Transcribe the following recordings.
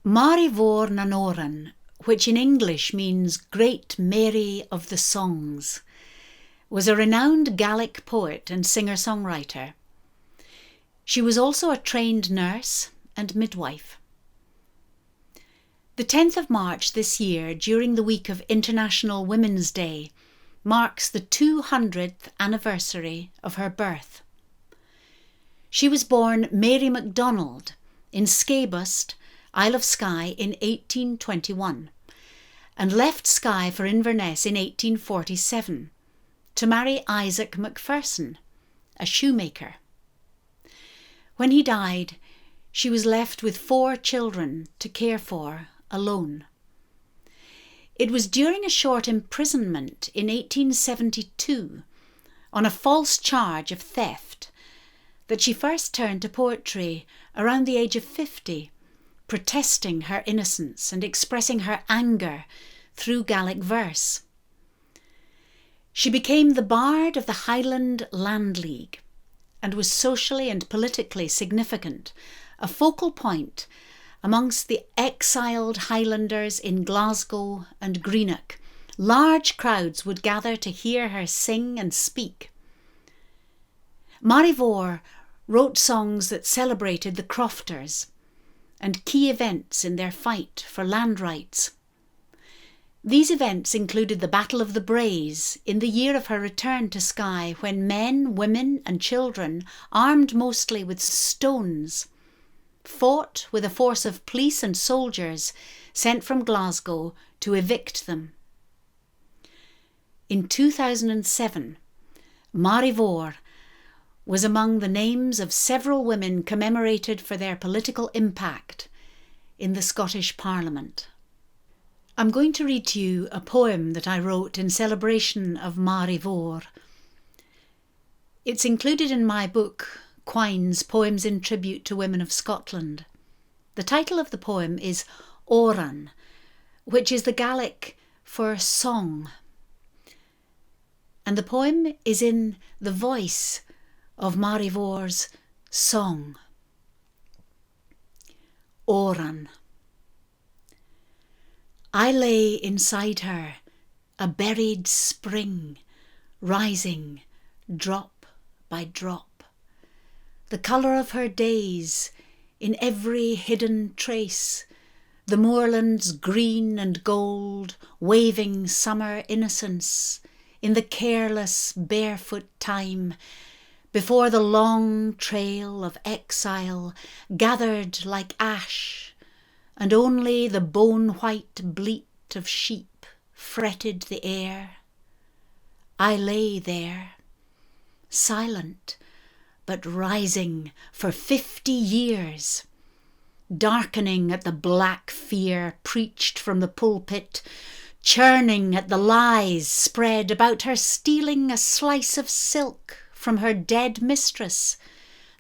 Mhòr na Òran, which in English means Great Mary of the Songs, was a renowned Gaelic poet and singer-songwriter. She was also a trained nurse and midwife. The 10th of March this year, during the week of International Women's Day, marks the 200th anniversary of her birth. She was born Mary MacDonald in Skeabost, Isle of Skye in 1821 and left Skye for Inverness in 1847 to marry Isaac MacPherson, a shoemaker. When he died, she was left with 4 children to care for alone. It was during a short imprisonment in 1872 on a false charge of theft that she first turned to poetry around the age of 50, protesting her innocence and expressing her anger through Gaelic verse. She became the bard of the Highland Land League and was socially and politically significant, a focal point amongst the exiled Highlanders in Glasgow and Greenock. Large crowds would gather to hear her sing and speak. Mhòr Mhòr wrote songs that celebrated the crofters and key events in their fight for land rights. These events included the Battle of the Braes in the year of her return to Skye, when men, women and children, armed mostly with stones, fought with a force of police and soldiers sent from Glasgow to evict them. In 2007, Mhòr Mhòr was among the names of several women commemorated for their political impact in the Scottish Parliament. I'm going to read to you a poem that I wrote in celebration of Mhòr Mhòr. It's included in my book, Quines, Poems in Tribute to Women of Scotland. The title of the poem is Òran, which is the Gaelic for song. And the poem is in the voice of Mhòr Mhòr's song. Òran. I lay inside her, a buried spring, rising drop by drop. The colour of her days in every hidden trace, the moorlands green and gold, waving summer innocence in the careless barefoot time, before the long trail of exile gathered like ash, and only the bone-white bleat of sheep fretted the air. I lay there, silent, but rising for 50 years, darkening at the black fear preached from the pulpit, churning at the lies spread about her stealing a slice of silk from her dead mistress.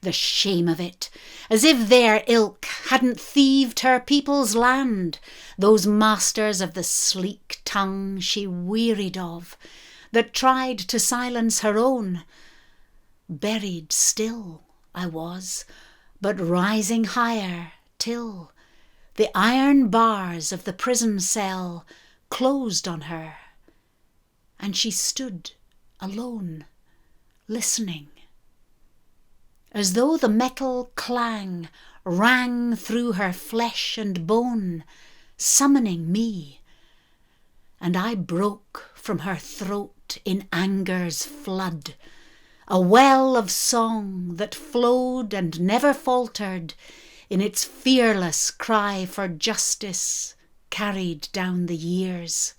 The shame of it, as if their ilk hadn't thieved her people's land, those masters of the sleek tongue she wearied of, that tried to silence her own. Buried still I was, but rising higher, till the iron bars of the prison cell closed on her, and she stood alone, listening, as though the metal clang rang through her flesh and bone, summoning me, and I broke from her throat in anger's flood, a well of song that flowed and never faltered in its fearless cry for justice carried down the years.